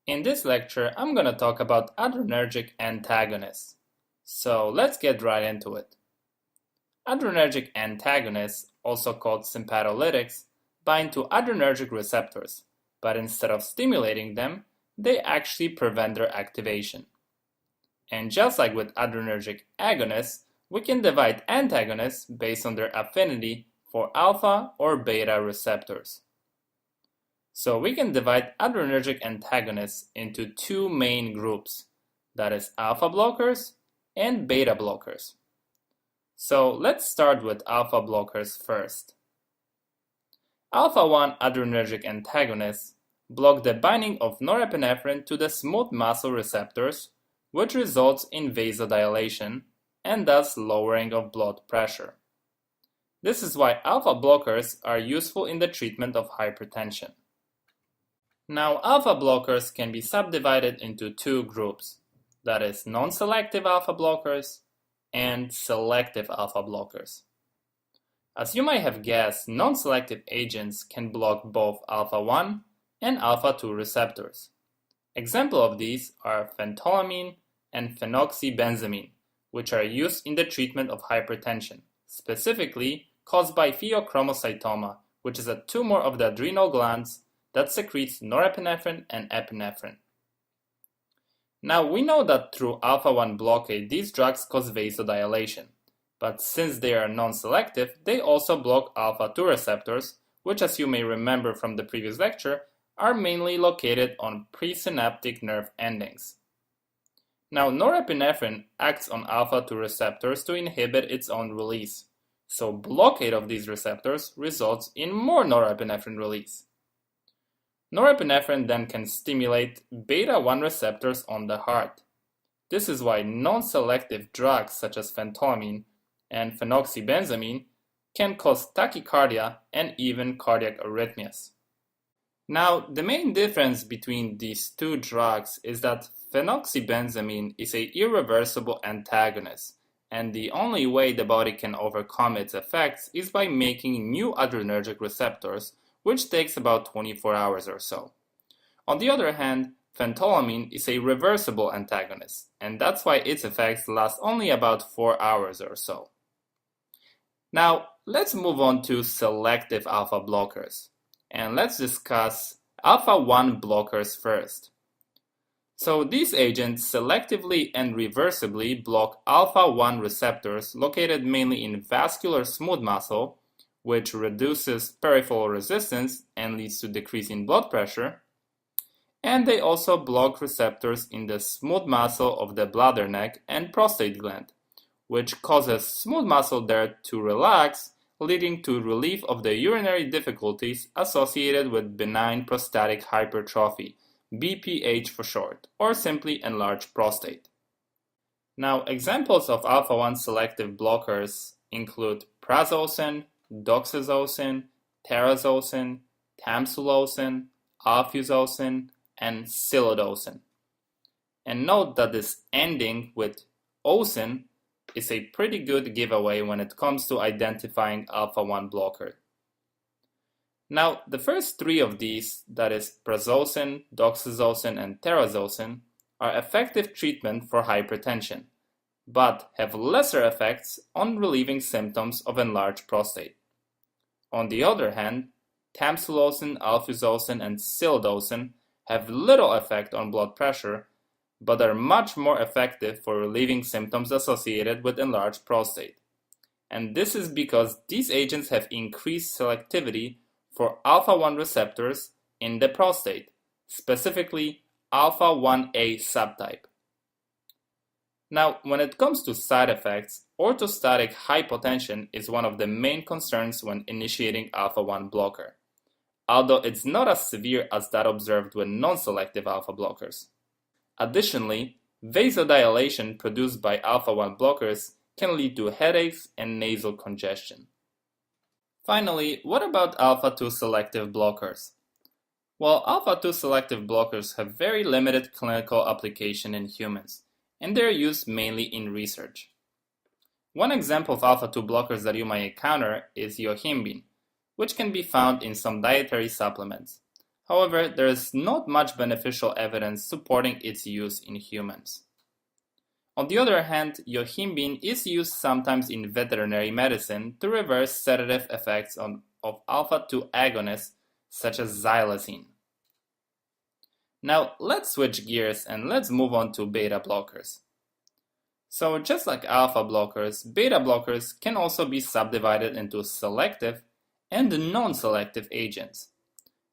In this lecture, I'm going to talk about adrenergic antagonists. So let's get right into it. Adrenergic antagonists, also called sympatolytics, bind to adrenergic receptors, but instead of stimulating them, they actually prevent their activation. And just like with adrenergic agonists, we can divide antagonists based on their affinity for alpha or beta receptors. So we can divide adrenergic antagonists into two main groups, that is alpha blockers and beta blockers. So let's start with alpha blockers first. Alpha-1 adrenergic antagonists block the binding of norepinephrine to the smooth muscle receptors, which results in vasodilation and thus lowering of blood pressure. This is why alpha blockers are useful in the treatment of hypertension. Now, alpha blockers can be subdivided into two groups, that is non-selective alpha blockers and selective alpha blockers. As you might have guessed, non-selective agents can block both alpha-1 and alpha-2 receptors. Examples of these are phentolamine and phenoxybenzamine, which are used in the treatment of hypertension, specifically caused by pheochromocytoma, which is a tumor of the adrenal glands that secretes norepinephrine and epinephrine. Now we know that through alpha-1 blockade these drugs cause vasodilation, but since they are non-selective, they also block alpha-2 receptors, which, as you may remember from the previous lecture, are mainly located on presynaptic nerve endings. Now norepinephrine acts on alpha-2 receptors to inhibit its own release, so blockade of these receptors results in more norepinephrine release. Norepinephrine then can stimulate beta-1 receptors on the heart. This is why non-selective drugs such as phentolamine and phenoxybenzamine can cause tachycardia and even cardiac arrhythmias. Now, the main difference between these two drugs is that phenoxybenzamine is an irreversible antagonist, and the only way the body can overcome its effects is by making new adrenergic receptors, which takes about 24 hours or so. On the other hand, phentolamine is a reversible antagonist, and that's why its effects last only about 4 hours or so. Now, let's move on to selective alpha blockers, and let's discuss alpha-1 blockers first. So these agents selectively and reversibly block alpha-1 receptors located mainly in vascular smooth muscle, which reduces peripheral resistance and leads to decrease in blood pressure, and they also block receptors in the smooth muscle of the bladder neck and prostate gland, which causes smooth muscle there to relax, leading to relief of the urinary difficulties associated with benign prostatic hypertrophy, BPH for short, or simply enlarged prostate. Now, examples of alpha-1 selective blockers include prazosin, doxazosin, terazosin, tamsulosin, alfuzosin, and silodosin. And note that this ending with osin is a pretty good giveaway when it comes to identifying alpha-1 blocker. Now, the first three of these, that is prazosin, doxazosin, and terazosin, are effective treatment for hypertension, but have lesser effects on relieving symptoms of enlarged prostate. On the other hand, tamsulosin, alfuzosin, and silodosin have little effect on blood pressure, but are much more effective for relieving symptoms associated with enlarged prostate. And this is because these agents have increased selectivity for alpha-1 receptors in the prostate, specifically alpha-1A subtype. Now, when it comes to side effects, orthostatic hypotension is one of the main concerns when initiating alpha-1 blocker, although it's not as severe as that observed with non-selective alpha blockers. Additionally, vasodilation produced by alpha-1 blockers can lead to headaches and nasal congestion. Finally, what about alpha-2 selective blockers? Well, alpha-2 selective blockers have very limited clinical application in humans, and they're used mainly in research. One example of alpha-2 blockers that you might encounter is yohimbine, which can be found in some dietary supplements. However, there is not much beneficial evidence supporting its use in humans. On the other hand, yohimbine is used sometimes in veterinary medicine to reverse sedative effects of alpha-2 agonists such as xylazine. Now let's switch gears and let's move on to beta blockers. So just like alpha blockers, beta blockers can also be subdivided into selective and non-selective agents.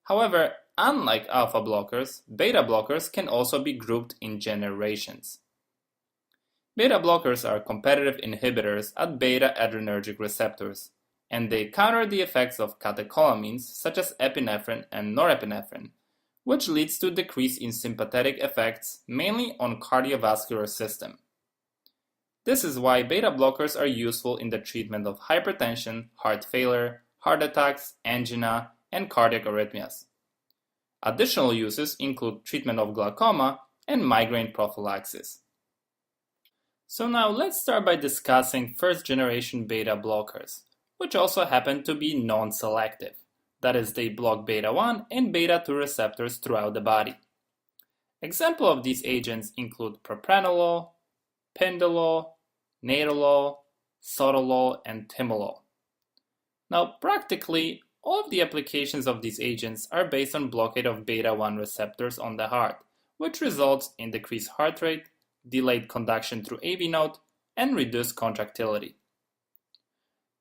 However, unlike alpha blockers, beta blockers can also be grouped in generations. Beta blockers are competitive inhibitors at beta adrenergic receptors, and they counter the effects of catecholamines such as epinephrine and norepinephrine, which leads to decrease in sympathetic effects mainly on cardiovascular system. This is why beta blockers are useful in the treatment of hypertension, heart failure, heart attacks, angina, and cardiac arrhythmias. Additional uses include treatment of glaucoma and migraine prophylaxis. So now let's start by discussing first-generation beta blockers, which also happen to be non-selective. That is, they block beta-1 and beta-2 receptors throughout the body. Examples of these agents include propranolol, pindolol, nadolol, sotalol, and timolol. Now, practically, all of the applications of these agents are based on blockade of beta-1 receptors on the heart, which results in decreased heart rate, delayed conduction through AV node, and reduced contractility.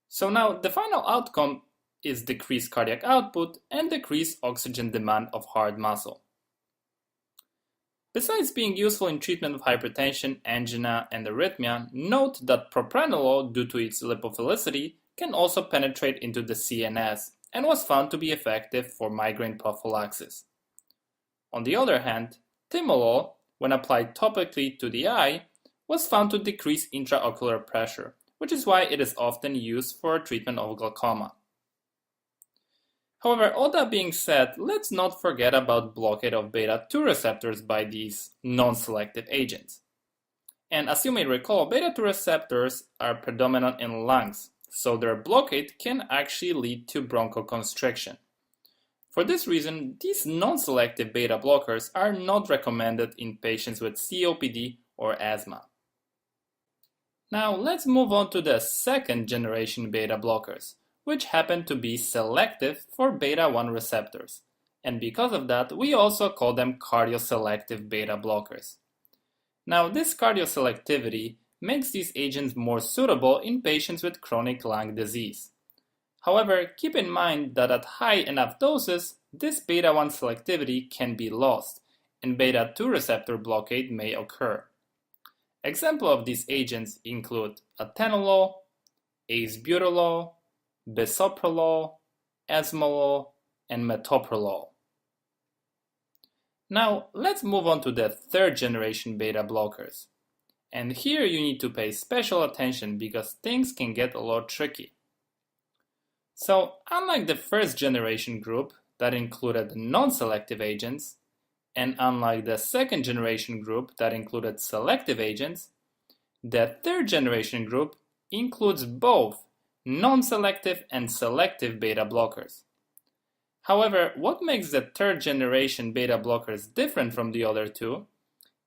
So now, the final outcome is decreased cardiac output and decreased oxygen demand of heart muscle. Besides being useful in treatment of hypertension, angina, and arrhythmia, note that propranolol, due to its lipophilicity, can also penetrate into the CNS and was found to be effective for migraine prophylaxis. On the other hand, timolol, when applied topically to the eye, was found to decrease intraocular pressure, which is why it is often used for treatment of glaucoma. However, all that being said, let's not forget about blockade of beta-2 receptors by these non-selective agents. And as you may recall, beta-2 receptors are predominant in lungs, so their blockade can actually lead to bronchoconstriction. For this reason, these non-selective beta blockers are not recommended in patients with COPD or asthma. Now let's move on to the second generation beta blockers, which happen to be selective for beta-1 receptors, and because of that, we also call them cardioselective beta blockers. Now, this cardioselectivity makes these agents more suitable in patients with chronic lung disease. However, keep in mind that at high enough doses, this beta-1 selectivity can be lost, and beta-2 receptor blockade may occur. Examples of these agents include atenolol, acebutolol, bisoprolol, esmolol, and metoprolol. Now, let's move on to the third generation beta blockers. And here you need to pay special attention because things can get a lot tricky. So, unlike the first generation group that included non-selective agents, and unlike the second generation group that included selective agents, the third generation group includes both non-selective and selective beta blockers. However, what makes the third generation beta blockers different from the other two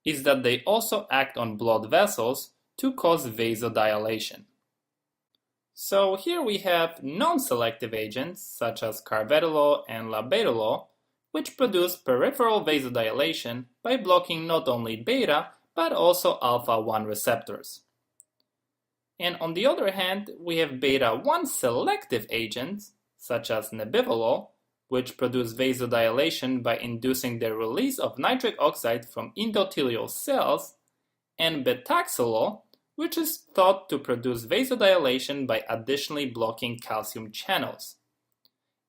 is that they also act on blood vessels to cause vasodilation. So here we have non-selective agents such as carvedilol and labetalol, which produce peripheral vasodilation by blocking not only beta but also alpha-1 receptors. And on the other hand, we have beta-1 selective agents, such as nebivolol, which produce vasodilation by inducing the release of nitric oxide from endothelial cells, and betaxolol, which is thought to produce vasodilation by additionally blocking calcium channels.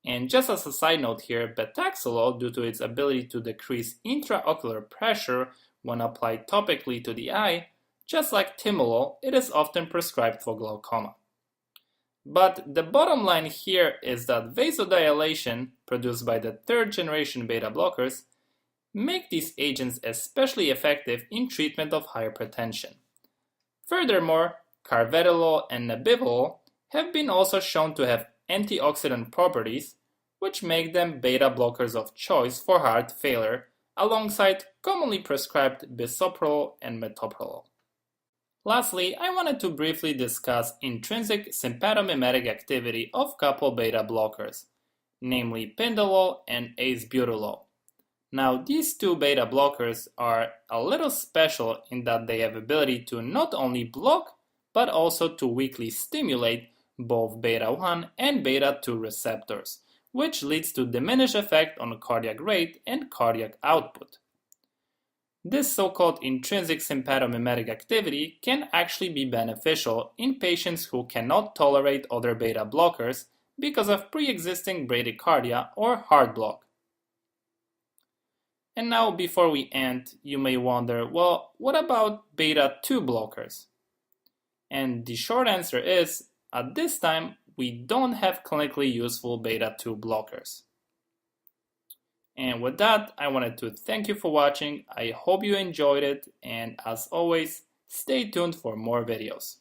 And just as a side note here, betaxolol, due to its ability to decrease intraocular pressure when applied topically to the eye, just like timolol, it is often prescribed for glaucoma. But the bottom line here is that vasodilation produced by the third generation beta blockers make these agents especially effective in treatment of hypertension. Furthermore, carvedilol and nebivolol have been also shown to have antioxidant properties, which make them beta blockers of choice for heart failure, alongside commonly prescribed bisoprolol and metoprolol. Lastly, I wanted to briefly discuss intrinsic sympathomimetic activity of couple beta blockers, namely pindolol and acebutolol. Now, these two beta blockers are a little special in that they have ability to not only block, but also to weakly stimulate both beta 1 and beta 2 receptors, which leads to diminished effect on cardiac rate and cardiac output. This so-called intrinsic sympathomimetic activity can actually be beneficial in patients who cannot tolerate other beta blockers because of pre-existing bradycardia or heart block. And now, before we end, you may wonder, well, what about beta 2 blockers? And the short answer is, at this time, we don't have clinically useful beta 2 blockers. And with that, I wanted to thank you for watching. I hope you enjoyed it, and as always, stay tuned for more videos.